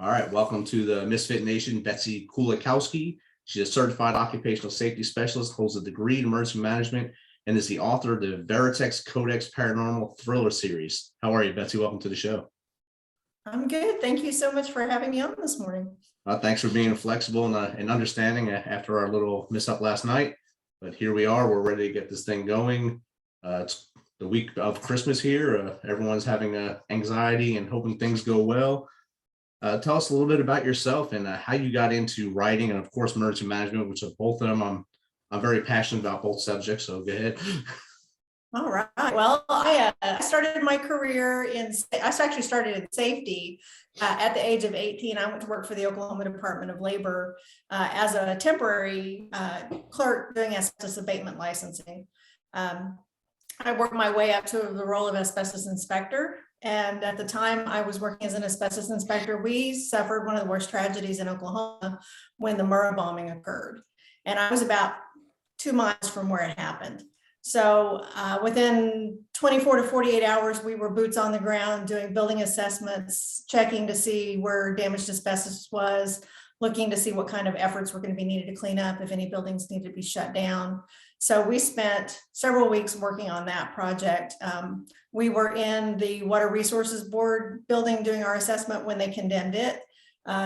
All right, welcome to the Misfit Nation, Betsey Kulakowski. She's a certified occupational safety specialist, holds a degree in emergency management, and is the author of the Veritas Codex Paranormal Thriller Series. How are you, Betsey? Welcome to the show. I'm good. Thank you so much for having me on this morning. Thanks for being flexible and understanding after our little mishap last night. But here we are. We're ready to get this thing going. It's the week of Christmas here. Everyone's having anxiety and hoping things go well. Tell us a little bit about yourself and how you got into writing and, of course, emergency management, which are both of them. I'm very passionate about both subjects, so go ahead. All right. Well, I started my career I actually started in safety at the age of 18. I went to work for the Oklahoma Department of Labor as a temporary clerk doing asbestos abatement licensing. I worked my way up to the role of asbestos inspector. And at the time I was working as an asbestos inspector, we suffered one of the worst tragedies in Oklahoma when the Murrah bombing occurred. And I was about 2 miles from where it happened. So within 24 to 48 hours, we were boots on the ground doing building assessments, checking to see where damaged asbestos was, looking to see what kind of efforts were going to be needed to clean up, if any buildings needed to be shut down. So we spent several weeks working on that project. We were in the Water Resources Board building doing our assessment when they condemned it.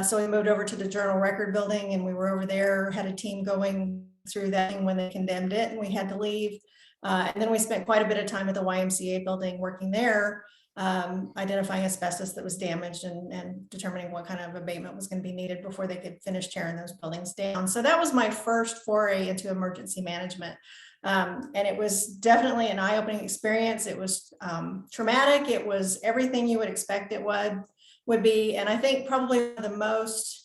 So we moved over to the Journal Record building and we were over there, had a team going through that when they condemned it and we had to leave. And then we spent quite a bit of time at the YMCA building working there, identifying asbestos that was damaged and determining what kind of abatement was going to be needed before they could finish tearing those buildings down. So that was my first foray into emergency management. And it was definitely an eye-opening experience. It was traumatic. It was everything you would expect it would be. And I think probably the most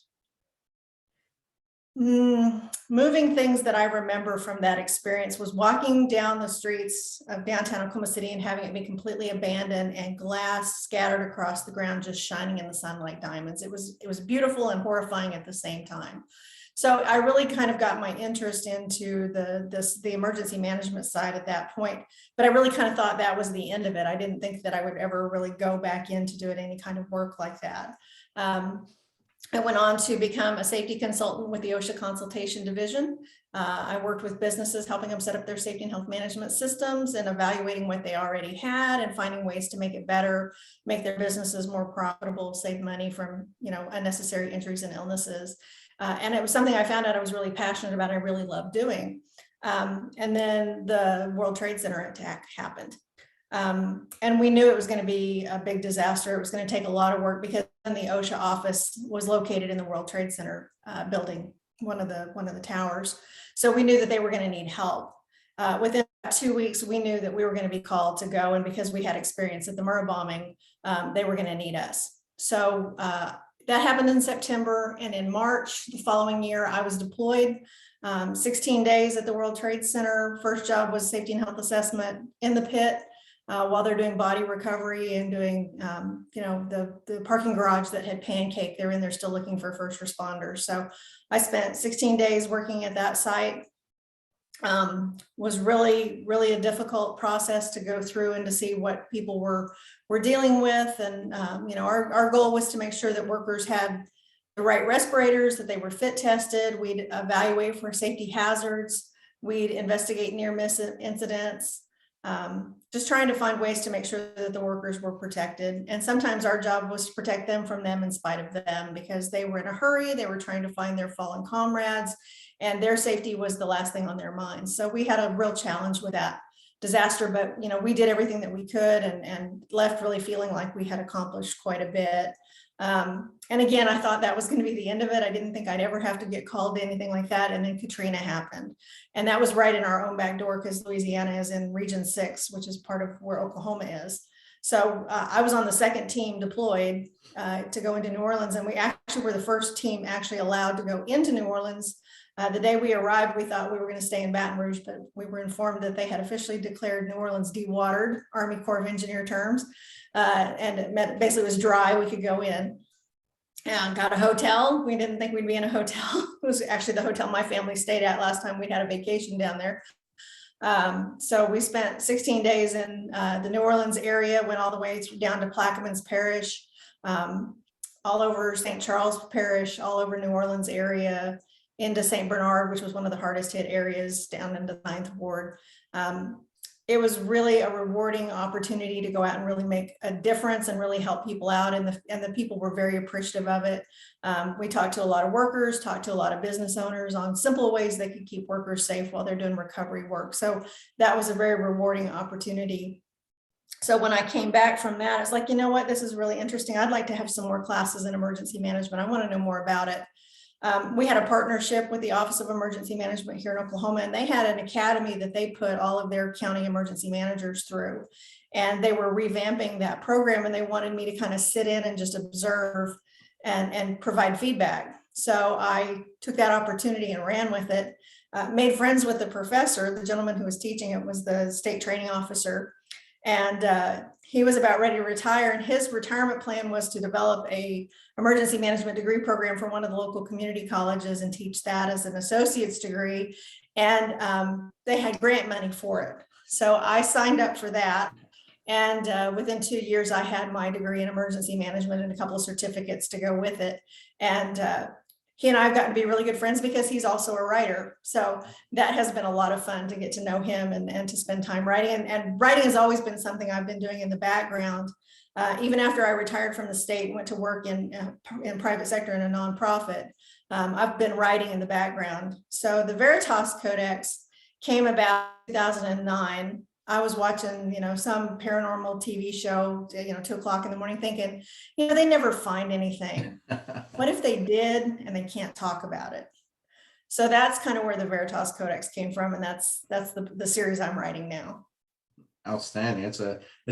moving things that I remember from that experience was walking down the streets of downtown Oklahoma City and having it be completely abandoned and glass scattered across the ground, just shining in the sun like diamonds. It was beautiful and horrifying at the same time. So I really kind of got my interest into the emergency management side at that point, but I really kind of thought that was the end of it. I didn't think that I would ever really go back in to do any kind of work like that. I went on to become a safety consultant with the OSHA Consultation Division. I worked with businesses, helping them set up their safety and health management systems and evaluating what they already had and finding ways to make it better, make their businesses more profitable, save money from unnecessary injuries and illnesses. And it was something I found out I was really passionate about. I really loved doing. And then the World Trade Center attack happened. And we knew it was going to be a big disaster. It was going to take a lot of work because the OSHA office was located in the World Trade Center building, one of the towers. So we knew that they were going to need help. Within 2 weeks, we knew that we were going to be called to go. And because we had experience at the Murrah bombing, they were going to need us. So that happened in September. And in March, the following year, I was deployed 16 days at the World Trade Center. First job was safety and health assessment in the pit. While they're doing body recovery and doing, the parking garage that had pancaked, they're in there still looking for first responders. So I spent 16 days working at that site. Was really, really a difficult process to go through and to see what people were dealing with. And, our goal was to make sure that workers had the right respirators, that they were fit tested. We'd evaluate for safety hazards. We'd investigate near miss incidents. Just trying to find ways to make sure that the workers were protected. And sometimes our job was to protect them from them in spite of them because they were in a hurry. They were trying to find their fallen comrades and their safety was the last thing on their minds. So we had a real challenge with that disaster, but we did everything that we could and left really feeling like we had accomplished quite a bit. And again, I thought that was going to be the end of it. I didn't think I'd ever have to get called to anything like that. And then Katrina happened. And that was right in our own back door because Louisiana is in Region 6, which is part of where Oklahoma is. So I was on the second team deployed to go into New Orleans. And we actually were the first team actually allowed to go into New Orleans. The day we arrived, we thought we were going to stay in Baton Rouge, but we were informed that they had officially declared New Orleans dewatered, Army Corps of Engineer terms. And it meant basically it was dry, we could go in. And got a hotel. We didn't think we'd be in a hotel. It was actually the hotel my family stayed at last time we'd had a vacation down there. So we spent 16 days in the New Orleans area, went all the way down to Plaquemines Parish. all over St. Charles Parish, all over New Orleans area, into St. Bernard, which was one of the hardest hit areas, down into the 9th Ward. It was really a rewarding opportunity to go out and really make a difference and really help people out. And the people were very appreciative of it. We talked to a lot of workers, talked to a lot of business owners on simple ways they could keep workers safe while they're doing recovery work. So that was a very rewarding opportunity. So when I came back from that, it's like, you know what, this is really interesting. I'd like to have some more classes in emergency management. I want to know more about it. We had a partnership with the Office of Emergency Management here in Oklahoma, and they had an academy that they put all of their county emergency managers through. And they were revamping that program, and they wanted me to kind of sit in and just observe and provide feedback. So I took that opportunity and ran with it, made friends with the professor. The gentleman who was teaching it was the state training officer. And he was about ready to retire, and his retirement plan was to develop a emergency management degree program for one of the local community colleges and teach that as an associate's degree. And they had grant money for it. So I signed up for that. And within 2 years, I had my degree in emergency management and a couple of certificates to go with it. And he and I have gotten to be really good friends because he's also a writer. So that has been a lot of fun to get to know him and to spend time writing. And writing has always been something I've been doing in the background. Even after I retired from the state and went to work in private sector in a nonprofit, I've been writing in the background. So the Veritas Codex came about in 2009. I was watching, some paranormal TV show, 2:00 in the morning, thinking, they never find anything. What if they did and they can't talk about it? So that's kind of where the Veritas Codex came from, and that's the series I'm writing now. Outstanding. It's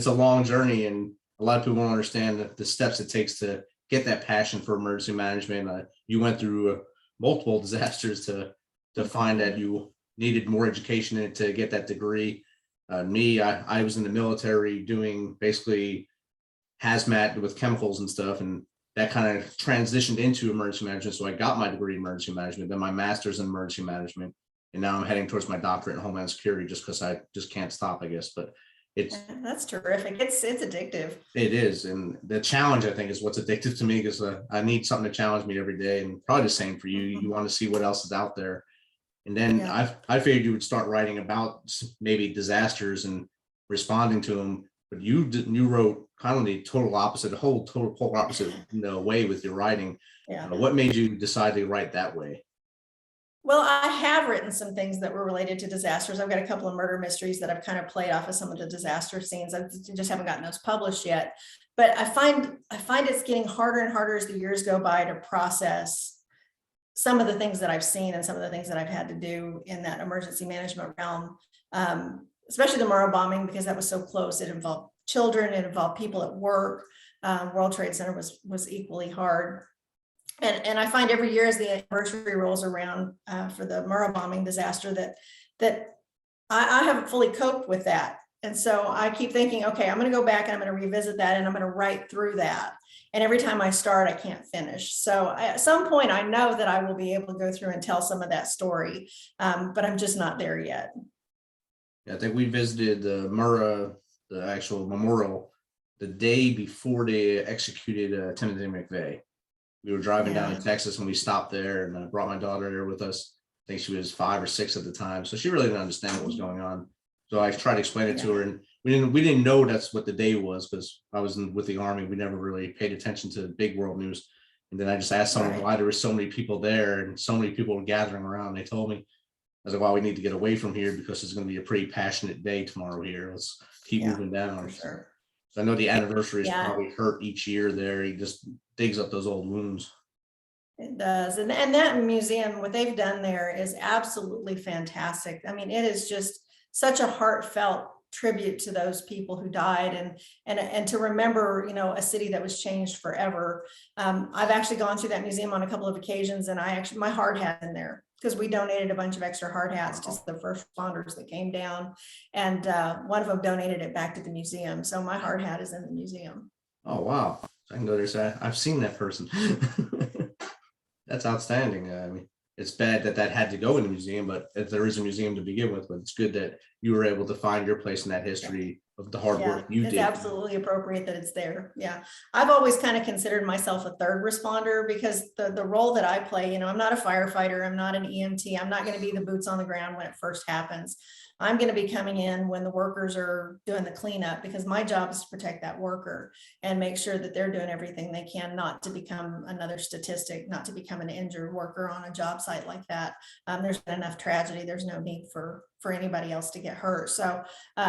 a long journey, and a lot of people don't understand the steps it takes to get that passion for emergency management. You went through multiple disasters to find that you needed more education in it to get that degree. I was in the military doing basically hazmat with chemicals and stuff, and that kind of transitioned into emergency management. So I got my degree in emergency management, then my master's in emergency management, and now I'm heading towards my doctorate in Homeland Security just because I just can't stop, I guess. But that's terrific. It's addictive. It is, and the challenge, I think, is what's addictive to me, because I need something to challenge me every day, and probably the same for you. You want to see what else is out there. And then I figured you would start writing about maybe disasters and responding to them, but you wrote kind of the total opposite, total polar opposite way with your writing. Yeah. What made you decide to write that way? Well, I have written some things that were related to disasters. I've got a couple of murder mysteries that I've kind of played off of some of the disaster scenes. I just haven't gotten those published yet. But I find it's getting harder and harder as the years go by to process some of the things that I've seen and some of the things that I've had to do in that emergency management realm, especially the Murrah bombing, because that was so close. It involved children, it involved people at work. World Trade Center was equally hard. And I find every year as the anniversary rolls around for the Murrah bombing disaster that I haven't fully coped with that. And so I keep thinking, okay, I'm going to go back and I'm going to revisit that and I'm going to write through that. And every time I start, I can't finish. So at some point, I know that I will be able to go through and tell some of that story, but I'm just not there yet. Yeah, I think we visited the Murrah, the actual memorial, the day before they executed Timothy McVeigh. We were driving down to Texas and we stopped there, and I brought my daughter there with us. I think she was 5 or 6 at the time, so she really didn't understand what was going on. So I tried to explain it to her, and we didn't know that's what the day was, because I was with the Army. We never really paid attention to big world news. And then I just asked someone why there were so many people there and so many people were gathering around. They told me, I was like, well, we need to get away from here because it's going to be a pretty passionate day tomorrow here. Let's keep moving down. Sure. So I know the anniversary is probably hurt each year there. He just digs up those old wounds. It does. And that museum, what they've done there is absolutely fantastic. I mean, it is just such a heartfelt tribute to those people who died and to remember, a city that was changed forever. I've actually gone through that museum on a couple of occasions, and my hard hat in there, because we donated a bunch of extra hard hats to the first responders that came down, and one of them donated it back to the museum. So my hard hat is in the museum. Oh, wow. I can go there. So I've seen that person. That's outstanding. I mean, it's bad that had to go in the museum, but if there is a museum to begin with, but it's good that you were able to find your place in that history of the hard work you it's did. absolutely appropriate that it's there. Yeah. I've always kind of considered myself a third responder because the role that I play, you know, I'm not a firefighter. I'm not an EMT. I'm not going to be the boots on the ground when it first happens. I'm going to be coming in when the workers are doing the cleanup, because my job is to protect that worker and make sure that they're doing everything they can not to become another statistic, not to become an injured worker on a job site like that. There's been enough tragedy. There's no need for anybody else to get hurt. So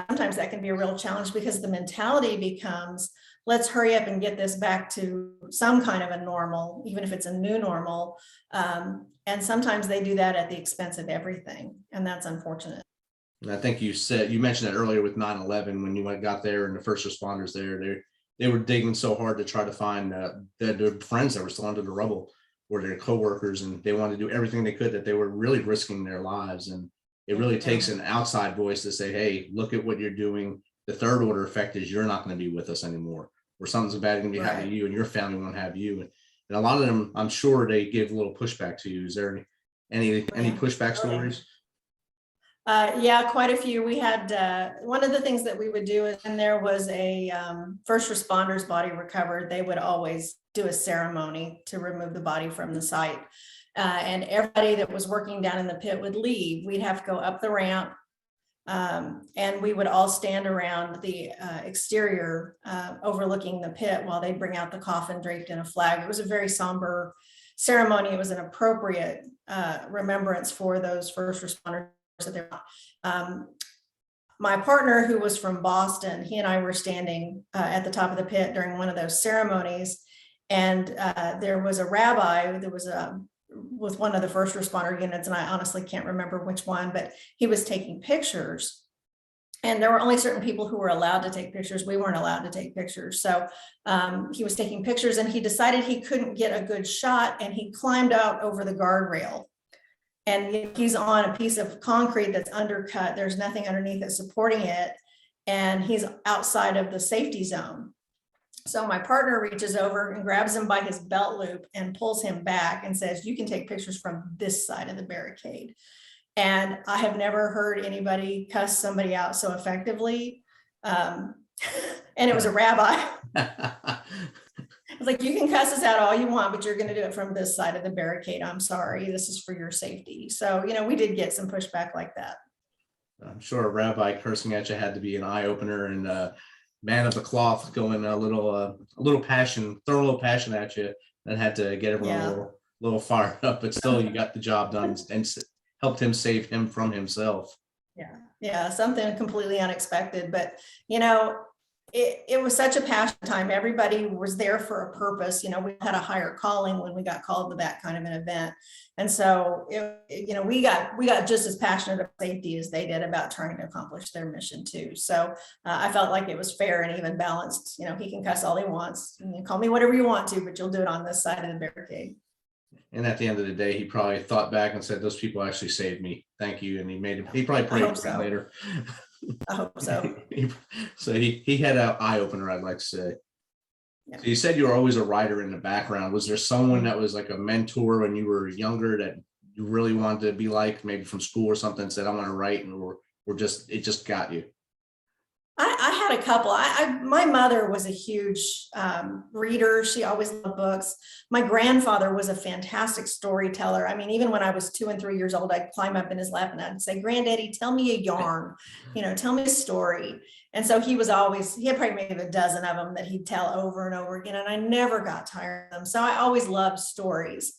sometimes that can be a real challenge, because the mentality becomes, let's hurry up and get this back to some kind of a normal, even if it's a new normal. And sometimes they do that at the expense of everything. And that's unfortunate. And I think you mentioned that earlier with 9/11, when you got there and the first responders there, they were digging so hard to try to find their friends that were still under the rubble, or their coworkers, and they wanted to do everything they could, that they were really risking their lives. And it really takes an outside voice to say, hey, look at what you're doing. The third order effect is you're not going to be with us anymore, or something's bad going to be happening to you, and your family won't have you. And a lot of them, I'm sure they give a little pushback to you. Is there any pushback stories? Yeah, quite a few. We had one of the things that we would do is, when there was a first responders body recovered, they would always do a ceremony to remove the body from the site. And everybody that was working down in the pit would leave. We'd have to go up the ramp, and we would all stand around the exterior overlooking the pit while they bring out the coffin draped in a flag. It was a very somber ceremony. It was an appropriate remembrance for those first responders. My partner, who was from Boston, he and I were standing at the top of the pit during one of those ceremonies, and there was a rabbi that was with one of the first responder units, and I honestly can't remember which one, but he was taking pictures, and there were only certain people who were allowed to take pictures. We weren't allowed to take pictures. So he was taking pictures, and he decided he couldn't get a good shot, and he climbed out over the guardrail. And he's on a piece of concrete that's undercut. There's nothing underneath it supporting it. And he's outside of the safety zone. So my partner reaches over and grabs him by his belt loop and pulls him back and says, you can take pictures from this side of the barricade. And I have never heard anybody cuss somebody out so effectively. And it was a rabbi. I was like, you can cuss us out all you want, but you're going to do it from this side of the barricade. I'm sorry, this is for your safety. So, you know, we did get some pushback like that. I'm sure a rabbi cursing at you had to be an eye opener, and man of the cloth going a little passion, throwing a little passion at you, that had to get everyone a little fired up. But still, you got the job done and helped him save him from himself. Yeah, something completely unexpected. But, you know, it was such a passion time. Everybody was there for a purpose. You know, we had a higher calling when we got called to that kind of an event. And so, you know, we got just as passionate about safety as they did about trying to accomplish their mission too. So I felt like it was fair and even balanced. You know, he can cuss all he wants. You can call me whatever you want to, but you'll do it on this side of the barricade. And at the end of the day, he probably thought back and said, those people actually saved me. Thank you. And he probably prayed for me later. I hope so. So he had an eye opener, I'd like to say. Yeah. So you said you were always a writer in the background. Was there someone that was like a mentor when you were younger that you really wanted to be like, maybe from school or something, said, I want to write, and or it just got you? I had a couple. My mother was a huge reader. She always loved books. My grandfather was a fantastic storyteller. I mean, even when I was 2 and 3 years old, I'd climb up in his lap and I'd say, Granddaddy, tell me a yarn, you know, tell me a story. And so he had probably maybe a dozen of them that he'd tell over and over again. And I never got tired of them. So I always loved stories.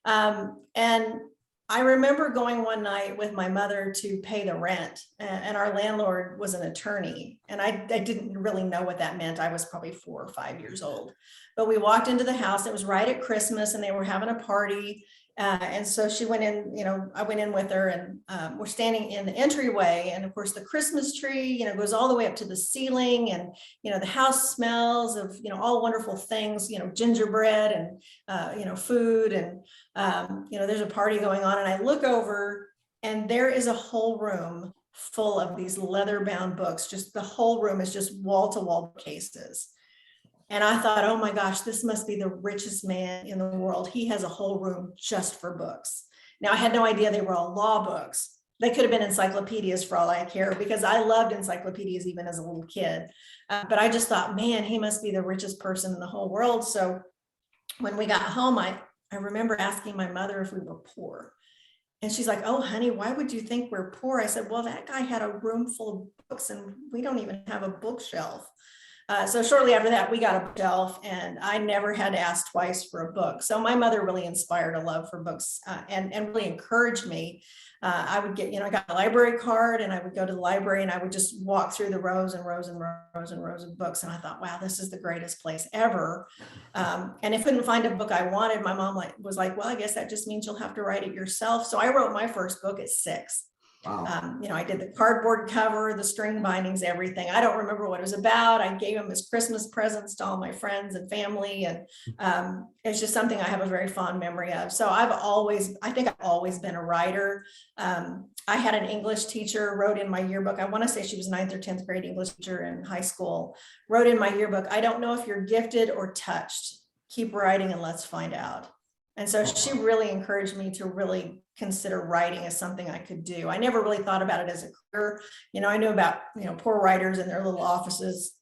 And I remember going one night with my mother to pay the rent, and our landlord was an attorney, and I didn't really know what that meant. I was probably 4 or 5 years old, but we walked into the house. It was right at Christmas, and they were having a party. And so she went in, you know, I went in with her, and we're standing in the entryway. And of course, the Christmas tree, you know, goes all the way up to the ceiling, and, you know, the house smells of, you know, all wonderful things, you know, gingerbread and, you know, food. And, you know, there's a party going on. And I look over, and there is a whole room full of these leather bound books. Just the whole room is just wall to wall cases. And I thought, oh my gosh, this must be the richest man in the world. He has a whole room just for books. Now, I had no idea they were all law books. They could have been encyclopedias for all I care, because I loved encyclopedias even as a little kid. But I just thought, man, he must be the richest person in the whole world. So when we got home, I remember asking my mother if we were poor. And she's like, oh, honey, why would you think we're poor? I said, well, that guy had a room full of books and we don't even have a bookshelf. So shortly after that, we got a bookshelf, and I never had to ask twice for a book. So my mother really inspired a love for books, and really encouraged me. I would get, I got a library card, and I would go to the library and I would just walk through the rows and rows and rows and rows of books. And I thought, wow, this is the greatest place ever. And if I couldn't find a book I wanted, my mom was like, well, I guess that just means you'll have to write it yourself. So I wrote my first book at 6. Wow. I did the cardboard cover, the string bindings, everything. I don't remember what it was about. I gave them as Christmas presents to all my friends and family. And it's just something I have a very fond memory of. So I think I've always been a writer. I had an English teacher wrote in my yearbook. I want to say she was 9th or 10th grade English teacher in high school, wrote in my yearbook, I don't know if you're gifted or touched. Keep writing and let's find out. And so she really encouraged me to really consider writing as something I could do. I never really thought about it as a career. I knew about, poor writers in their little offices,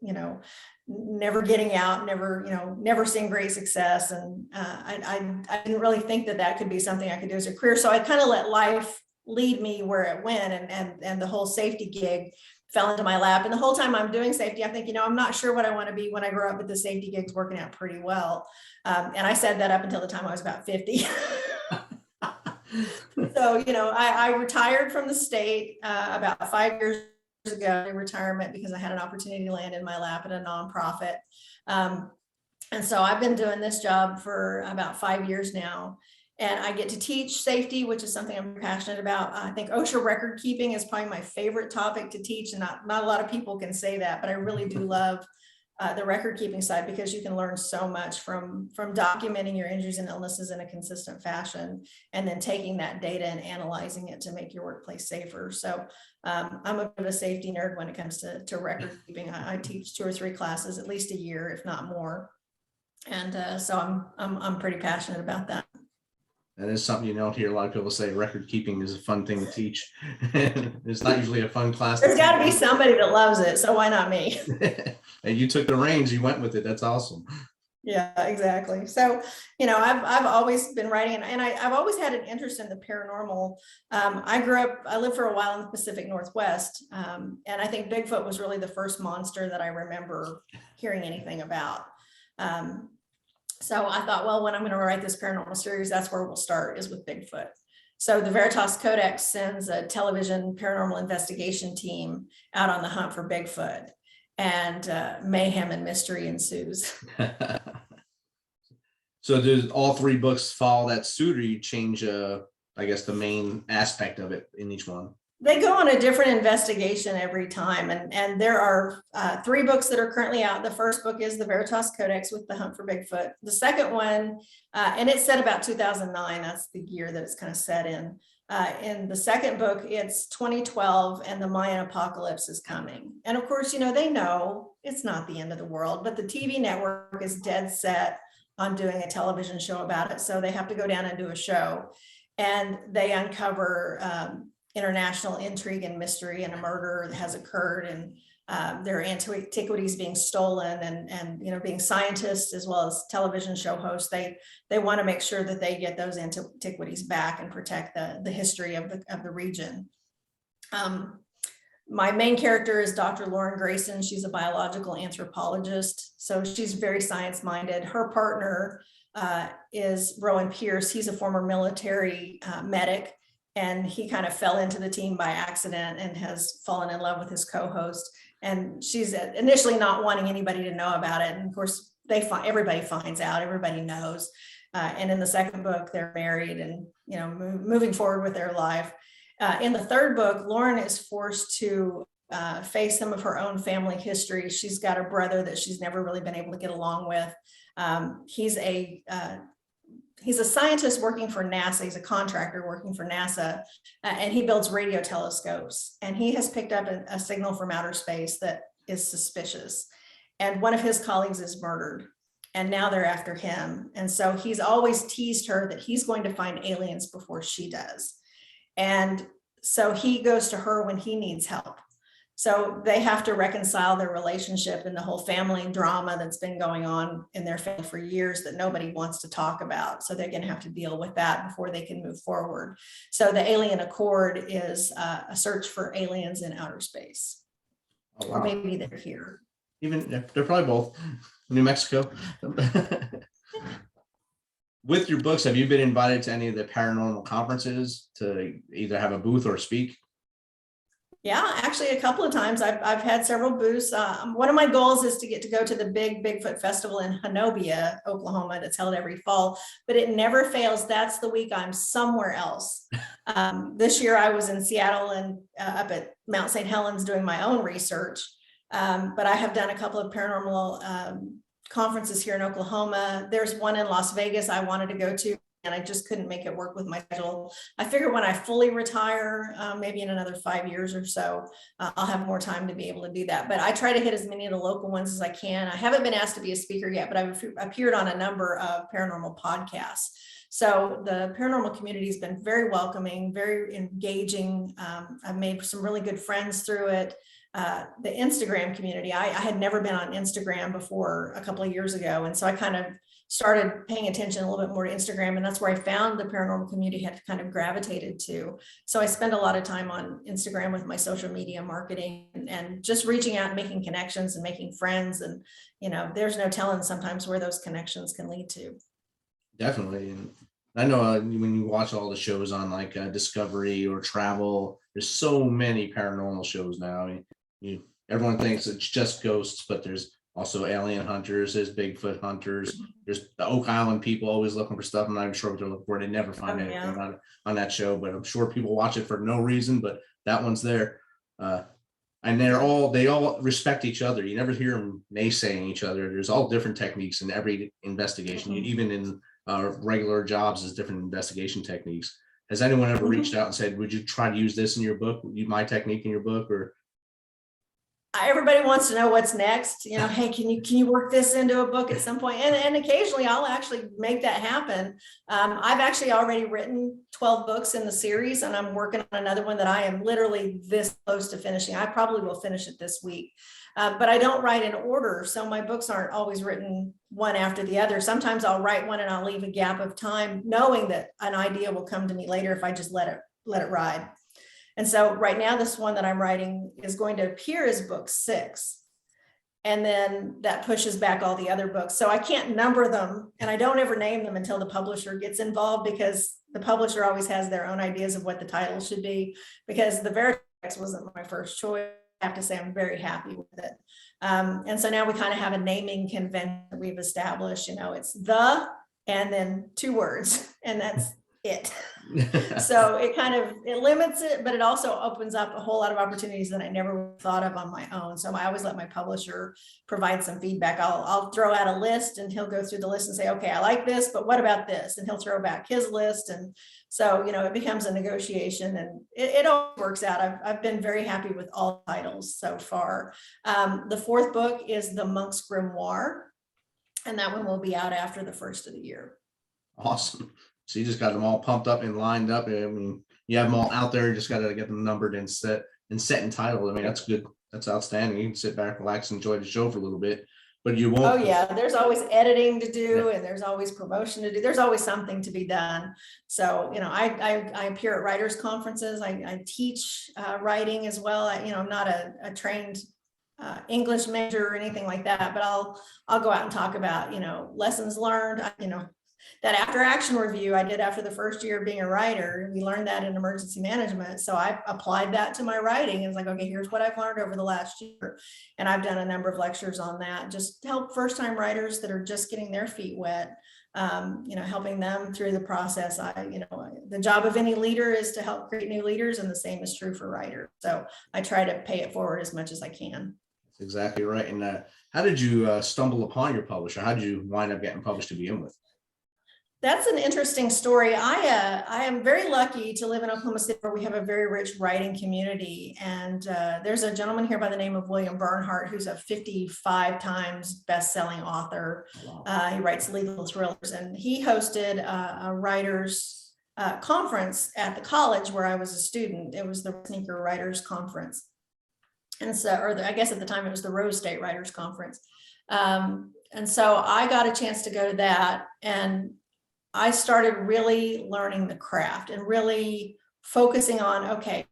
never getting out, never seeing great success. And I didn't really think that could be something I could do as a career. So I kind of let life lead me where it went, and the whole safety gig fell into my lap. And the whole time I'm doing safety, I think, I'm not sure what I want to be when I grow up, but the safety gig's working out pretty well. And I said that up until the time I was about 50. So, I retired from the state about 5 years ago in retirement, because I had an opportunity to land in my lap at a nonprofit. And so I've been doing this job for about 5 years now. And I get to teach safety, which is something I'm passionate about. I think OSHA record keeping is probably my favorite topic to teach. And not a lot of people can say that, but I really do love the record keeping side, because you can learn so much from documenting your injuries and illnesses in a consistent fashion, and then taking that data and analyzing it to make your workplace safer. So I'm a bit of a safety nerd when it comes to record keeping. I teach 2 or 3 classes at least a year, if not more. And so I'm pretty passionate about that. That is something you don't hear a lot of people say. Record keeping is a fun thing to teach. It's not usually a fun class. There's got to be somebody that loves it, so why not me? And you took the reins, you went with it. That's awesome. Yeah, exactly. So, I've always been writing, and I've always had an interest in the paranormal. I lived for a while in the Pacific Northwest, and I think Bigfoot was really the first monster that I remember hearing anything about. So I thought, well, when I'm going to write this paranormal series, that's where we'll start, is with Bigfoot. So the Veritas Codex sends a television paranormal investigation team out on the hunt for Bigfoot, and mayhem and mystery ensues. So do all 3 books follow that suit, or you change, I guess, the main aspect of it in each one? They go on a different investigation every time. And there are 3 books that are currently out. The first book is the Veritas Codex with the hunt for Bigfoot. The second one, and it's set about 2009. That's the year that it's kind of set in. In the second book, it's 2012, and the Mayan apocalypse is coming. And of course, they know it's not the end of the world, but the TV network is dead set on doing a television show about it. So they have to go down and do a show. And they uncover international intrigue and mystery, and a murder that has occurred, and there are antiquities being stolen, and being scientists as well as television show hosts, they want to make sure that they get those antiquities back and protect the history of the region. My main character is Dr. Lauren Grayson. She's a biological anthropologist, so she's very science minded. Her partner is Rowan Pierce. He's a former military medic, and he kind of fell into the team by accident and has fallen in love with his co-host. And she's initially not wanting anybody to know about it. And of course, everybody finds out, everybody knows. And in the second book, they're married and, moving forward with their life. In the third book, Lauren is forced to face some of her own family history. She's got a brother that she's never really been able to get along with. He's a scientist working for NASA. He's a contractor working for NASA, and he builds radio telescopes. And he has picked up a signal from outer space that is suspicious. And one of his colleagues is murdered, and now they're after him. And so he's always teased her that he's going to find aliens before she does. And so he goes to her when he needs help. So they have to reconcile their relationship and the whole family drama that's been going on in their family for years that nobody wants to talk about. So they're going to have to deal with that before they can move forward. So the Alien Accord is a search for aliens in outer space. Oh, wow. Or maybe they're here. Even they're probably both. New Mexico. With your books, have you been invited to any of the paranormal conferences to either have a booth or speak? Yeah, actually a couple of times I've had several booths. One of my goals is to get to go to the big Bigfoot festival in Honobia, Oklahoma, that's held every fall, but it never fails. That's the week I'm somewhere else. This year I was in Seattle and up at Mount St. Helens doing my own research. But I have done a couple of paranormal conferences here in Oklahoma. There's one in Las Vegas I wanted to go to, and I just couldn't make it work with my schedule. I figure when I fully retire, maybe in another 5 years or so, I'll have more time to be able to do that. But I try to hit as many of the local ones as I can. I haven't been asked to be a speaker yet, but I've appeared on a number of paranormal podcasts. So the paranormal community has been very welcoming, very engaging. I've made some really good friends through it. The Instagram community, I had never been on Instagram before a couple of years ago. And so I kind of started paying attention a little bit more to Instagram, and that's where I found the paranormal community had kind of gravitated to. So I spend a lot of time on Instagram with my social media marketing and just reaching out and making connections and making friends. And, you know, there's no telling sometimes where those connections can lead to. Definitely. And I know when you watch all the shows on like Discovery or Travel, there's so many paranormal shows now. I mean, everyone thinks it's just ghosts, but there's also alien hunters, there's Bigfoot hunters, there's the Oak Island people always looking for stuff. I'm not even sure what they're looking for. They never find anything on that show, but I'm sure people watch it for no reason, but that one's there. And they all respect each other. You never hear them naysaying each other. There's all different techniques in every investigation, even in regular jobs, there's different investigation techniques. Has anyone ever reached out and said, would you try to use this in your book? My technique in your book? Or everybody wants to know what's next. You know, hey, can you work this into a book at some point? And occasionally I'll actually make that happen. I've actually already written 12 books in the series, and I'm working on another one that I am literally this close to finishing. I probably will finish it this week. But I don't write in order. So my books aren't always written one after the other. Sometimes I'll write one and I'll leave a gap of time knowing that an idea will come to me later if I just let it ride. And so right now, this one that I'm writing is going to appear as book 6. And then that pushes back all the other books. So I can't number them, and I don't ever name them until the publisher gets involved, because the publisher always has their own ideas of what the title should be, because the Veritas wasn't my first choice. I have to say I'm very happy with it. And so now we kind of have a naming convention that we've established. You know, it's the, and then 2 words, and that's it. So it limits it, but it also opens up a whole lot of opportunities that I never thought of on my own. So I always let my publisher provide some feedback. I'll throw out a list, and he'll go through the list and say, okay, I like this, but what about this? And he'll throw back his list. And so, you know, it becomes a negotiation, and it all works out. I've been very happy with all titles so far. The 4th book is The Monk's Grimoire, and that one will be out after the 1st of the year. Awesome. So you just got them all pumped up and lined up. I mean, you have them all out there. You just got to get them numbered and set and titled. I mean, that's good. That's outstanding. You can sit back, relax, enjoy the show for a little bit, but you won't. Oh yeah, there's always editing to do, and there's always promotion to do. There's always something to be done. So, you know, I appear at writers' conferences. I teach writing as well. I'm not a trained English major or anything like that, but I'll go out and talk about, you know, lessons learned. That after action review I did after the first year of being a writer, we learned that in emergency management. So I applied that to my writing. It's like, okay, here's what I've learned over the last year. And I've done a number of lectures on that, just to help first-time writers that are just getting their feet wet, helping them through the process. The job of any leader is to help create new leaders, and the same is true for writers. So I try to pay it forward as much as I can. That's exactly right. And how did you stumble upon your publisher? How did you wind up getting published to begin with? That's an interesting story. I am very lucky to live in Oklahoma City, where we have a very rich writing community. And there's a gentleman here by the name of William Bernhardt, who's a 55 times best-selling author. Wow. He writes legal thrillers, and he hosted a writers conference at the college where I was a student. It was the Sneaker Writers Conference. And so, I guess at the time it was the Rose State Writers Conference. And so I got a chance to go to that, and I started really learning the craft and really focusing on, okay,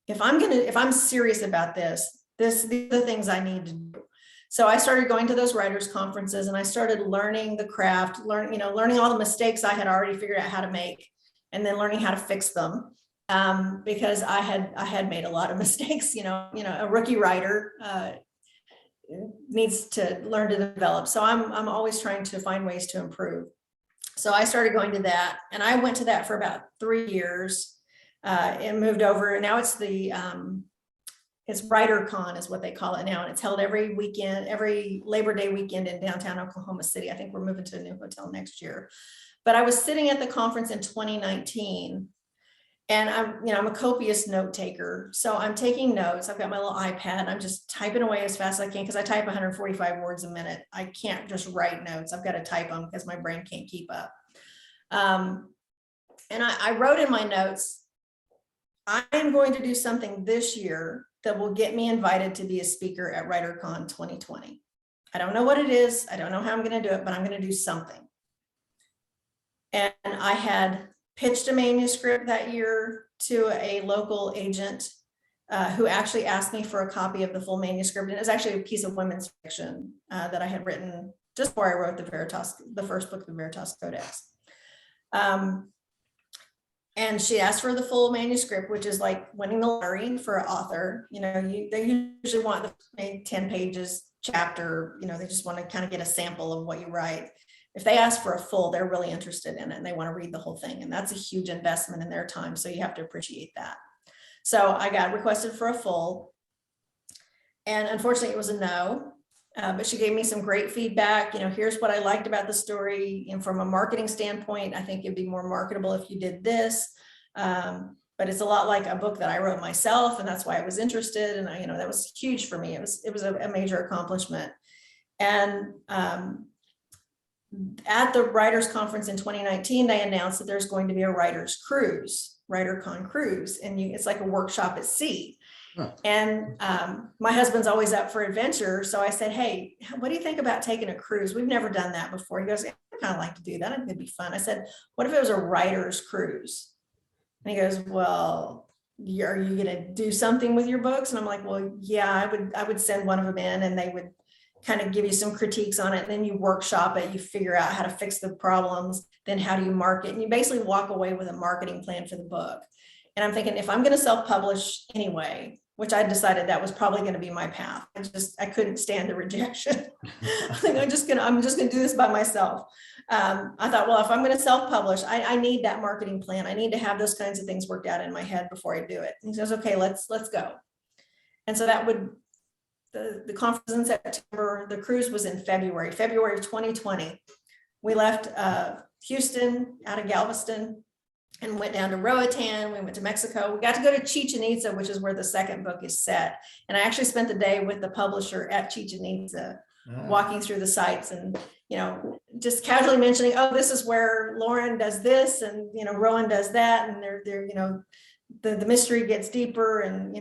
if I'm serious about these are the things I need to do. So I started going to those writers conferences, and I started learning the craft, learning all the mistakes I had already figured out how to make, and then learning how to fix them. Because I had made a lot of mistakes. A rookie writer needs to learn to develop. So I'm always trying to find ways to improve. So I started going to that, and I went to that for about 3 years, and moved over. Now it's it's WriterCon is what they call it now, and it's held every weekend, every Labor Day weekend in downtown Oklahoma City. I think we're moving to a new hotel next year. But I was sitting at the conference in 2019. And I'm a copious note taker. So I'm taking notes. I've got my little iPad. I'm just typing away as fast as I can, because I type 145 words a minute. I can't just write notes. I've got to type them because my brain can't keep up. And I wrote in my notes, I am going to do something this year that will get me invited to be a speaker at WriterCon 2020. I don't know what it is. I don't know how I'm going to do it, but I'm going to do something. And I had pitched a manuscript that year to a local agent who actually asked me for a copy of the full manuscript. And it was actually a piece of women's fiction that I had written just before I wrote the first book of the Veritas Codex. And she asked for the full manuscript, which is like winning the lottery for an author. They usually want the 10 pages chapter. They just want to kind of get a sample of what you write. If they ask for a full, they're really interested in it and they want to read the whole thing. And that's a huge investment in their time. So you have to appreciate that. So I got requested for a full, and unfortunately it was a no, but she gave me some great feedback. Here's what I liked about the story. And from a marketing standpoint, I think it'd be more marketable if you did this. But it's a lot like a book that I wrote myself. And that's why I was interested. And that was huge for me. It was a major accomplishment. And, at the Writers Conference in 2019, they announced that there's going to be a writer's cruise, WriterCon cruise, and it's like a workshop at sea. Huh. And my husband's always up for adventure. So I said, hey, what do you think about taking a cruise? We've never done that before. He goes, I kind of like to do that. I think it'd be fun. I said, what if it was a writer's cruise? And he goes, well, are you going to do something with your books? And I'm like, well, yeah, I would send one of them in, and they would kind of give you some critiques on it. And then you workshop it, you figure out how to fix the problems, then how do you market? And you basically walk away with a marketing plan for the book. And I'm thinking, if I'm going to self-publish anyway, which I decided that was probably going to be my path. I couldn't stand the rejection. I think I'm just going to do this by myself. I thought, well, if I'm going to self-publish, I need that marketing plan. I need to have those kinds of things worked out in my head before I do it. And he says, okay, let's go. And so that would, the conference in September, the cruise was in February of 2020. We left Houston out of Galveston and went down to Roatan. We went to Mexico. We got to go to Chichen Itza, which is where the second book is set. And I actually spent the day with the publisher at Chichen Itza, walking through the sites and, just casually mentioning, oh, this is where Lauren does this and, Rowan does that. And they're the mystery gets deeper, and,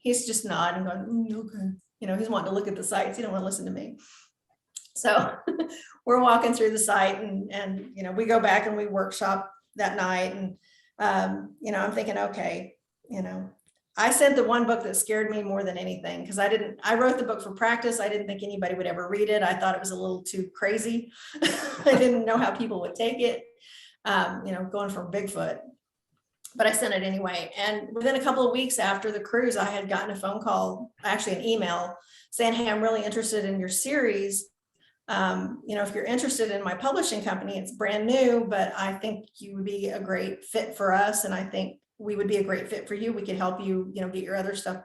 he's just nodding going, okay. He's wanting to look at the sites. He don't want to listen to me. So we're walking through the site and we go back and we workshop that night. And, I'm thinking, okay, I said the one book that scared me more than anything, because I wrote the book for practice. I didn't think anybody would ever read it. I thought it was a little too crazy. I didn't know how people would take it, going from Bigfoot. But I sent it anyway. And within a couple of weeks after the cruise, I had gotten a phone call, actually an email, saying, hey, I'm really interested in your series. If you're interested in my publishing company, it's brand new, but I think you would be a great fit for us. And I think we would be a great fit for you. We could help you, get your other stuff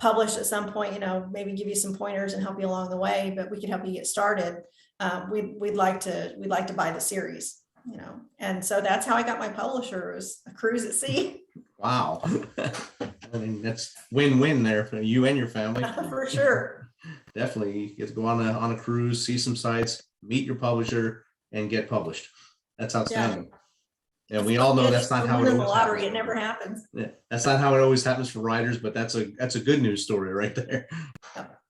published at some point, maybe give you some pointers and help you along the way, but we could help you get started. We'd like to buy the series. And so that's how I got my publisher, was a cruise at sea. Wow. I mean, that's win-win there for you and your family. For sure. Definitely. You get to go on a cruise, see some sites, meet your publisher, and get published. That's outstanding. And we all know that's not how it Winning the always lottery, happens. it never happens. Yeah, that's not how it always happens for writers, but that's a good news story right there.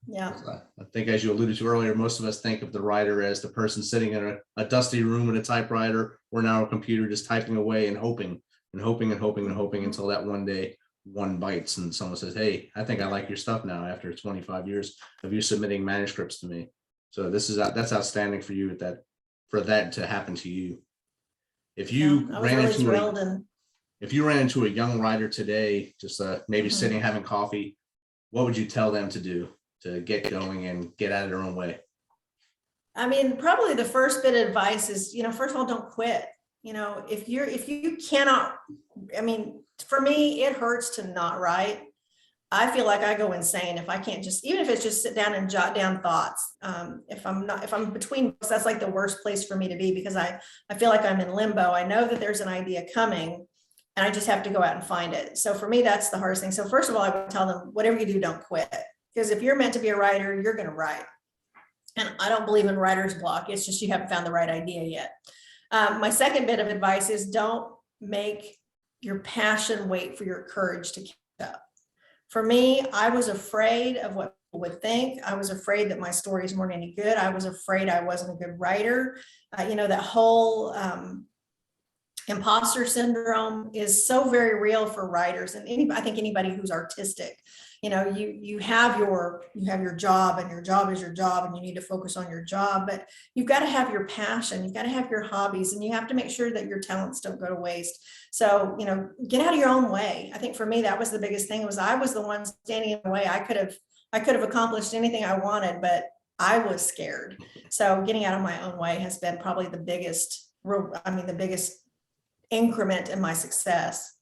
Yeah. I think, as you alluded to earlier, most of us think of the writer as the person sitting in a dusty room with a typewriter or now a computer, just typing away and hoping and hoping and hoping and hoping until that one day one bites and someone says, "Hey, I think I like your stuff now," after 25 years of you submitting manuscripts to me. So that's outstanding for you for that to happen to you. If you I was ran really into thrilled and if you ran into a young writer today, just maybe Mhm. sitting having coffee, what would you tell them to do to get going and get out of their own way? I mean, probably the first bit of advice is, first of all, don't quit. If you cannot, I mean, for me, it hurts to not write. I feel like I go insane if I can't even if it's just sit down and jot down thoughts. If I'm between books, that's like the worst place for me to be, because I feel like I'm in limbo. I know that there's an idea coming and I just have to go out and find it. So for me, that's the hardest thing. So first of all, I would tell them, whatever you do, don't quit. Because if you're meant to be a writer, you're going to write. And I don't believe in writer's block. It's just you haven't found the right idea yet. My second bit of advice is don't make your passion wait for your courage to catch up. For me, I was afraid of what people would think. I was afraid that my stories weren't any good. I was afraid I wasn't a good writer. That whole imposter syndrome is so very real for writers, and I think anybody who's artistic. You have your job, and your job is your job, and you need to focus on your job, but you've got to have your passion, you've got to have your hobbies, and you have to make sure that your talents don't go to waste. So, get out of your own way. I think for me, that was the biggest thing. I was the one standing in the way. I could have accomplished anything I wanted, but I was scared. So getting out of my own way has been probably the biggest increment in my success.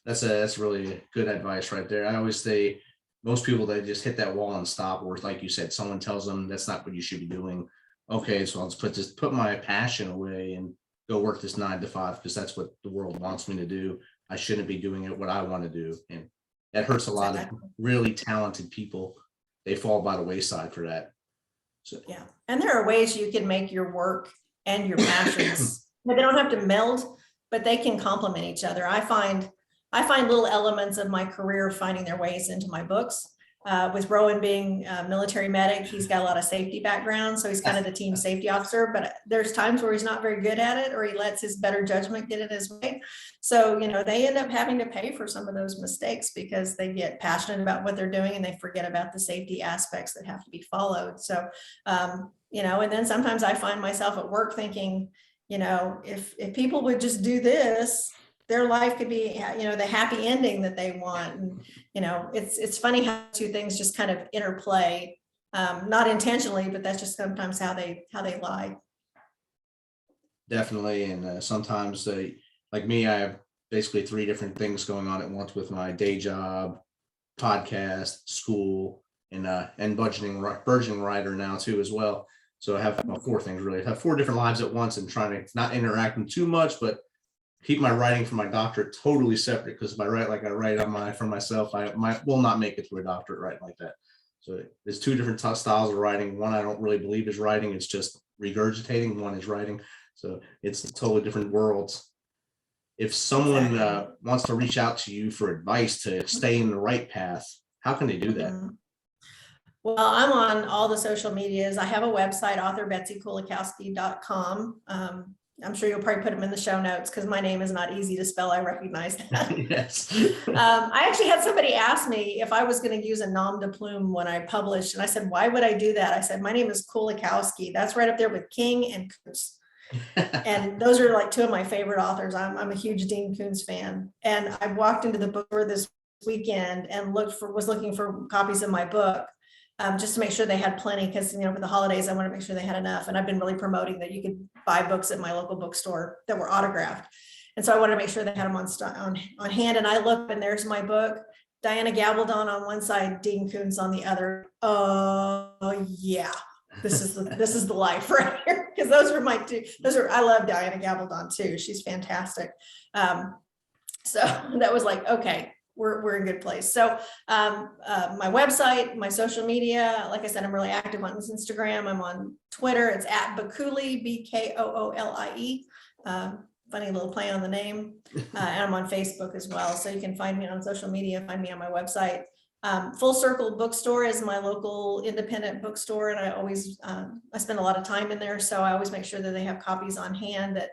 That's really good advice right there. I always say most people, that just hit that wall and stop, or like you said, someone tells them that's not what you should be doing. Okay, so I'll just put my passion away and go work this 9 to 5 because that's what the world wants me to do. I shouldn't be doing it what I want to do. And that hurts a lot of really talented people. They fall by the wayside for that. So yeah. And there are ways you can make your work and your passions, but they don't have to meld, but they can complement each other. I find little elements of my career finding their ways into my books. With Rowan being a military medic, he's got a lot of safety background, so he's kind of the team safety officer, but there's times where he's not very good at it, or he lets his better judgment get in his way. So, they end up having to pay for some of those mistakes because they get passionate about what they're doing and they forget about the safety aspects that have to be followed. So, and then sometimes I find myself at work thinking, if people would just do this, their life could be, the happy ending that they want. And, it's funny how two things just kind of interplay, not intentionally, but that's just sometimes how they lie. definitely. And sometimes like me, I have basically 3 different things going on at once with my day job, podcast, school, and burgeoning writer now too as well. So I have 4 things really. I have 4 different lives at once, and trying to not interact with too much, but keep my writing for my doctorate totally separate, because if I write like I write for myself, I will not make it through a doctorate writing like that. So there's 2 different styles of writing. One I don't really believe is writing. It's just regurgitating. One is writing. So it's totally different worlds. If someone wants to reach out to you for advice to stay in the right path, how can they do that? Well, I'm on all the social medias. I have a website, author.BetseyKulakowski.com. I'm sure you'll probably put them in the show notes because my name is not easy to spell. I recognize that. Yes. I actually had somebody ask me if I was going to use a nom de plume when I published. And I said, why would I do that? I said, my name is Kulakowski. That's right up there with King and Kuntz. And those are like 2 of my favorite authors. I'm a huge Dean Koontz fan. And I walked into the bookstore this weekend and was looking for copies of my book. Just to make sure they had plenty, because for the holidays I want to make sure they had enough, and I've been really promoting that you could buy books at my local bookstore that were autographed, and so I wanted to make sure they had them on hand. And I look, and there's my book, Diana Gabaldon on one side, Dean Koontz on the other. Oh yeah, this is the life right here, because those are my 2. I love Diana Gabaldon too. She's fantastic. So that was like, okay, we're in a good place. So my website, my social media, like I said, I'm really active on Instagram. I'm on Twitter. It's at Bakooli, Bkoolie. funny little play on the name. And I'm on Facebook as well. So you can find me on social media, find me on my website. Full Circle Bookstore is my local independent bookstore. And I always, I spend a lot of time in there. So I always make sure that they have copies on hand that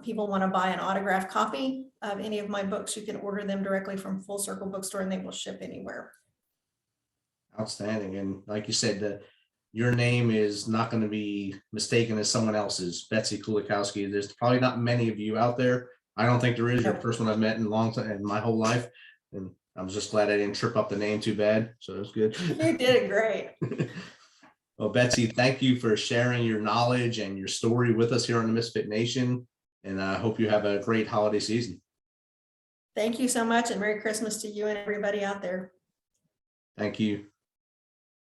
people want to buy an autographed copy of any of my books. You can order them directly from Full Circle Bookstore and they will ship anywhere. Outstanding. And like you said, your name is not going to be mistaken as someone else's. Betsey Kulakowski. There's probably not many of you out there. I don't think there is. You're the first one I've met in a long time, in my whole life. And I'm just glad I didn't trip up the name too bad. So that's good. You did it great. Well, Betsey, thank you for sharing your knowledge and your story with us here on the Misfit Nation. And I hope you have a great holiday season. Thank you so much, and Merry Christmas to you and everybody out there. Thank you.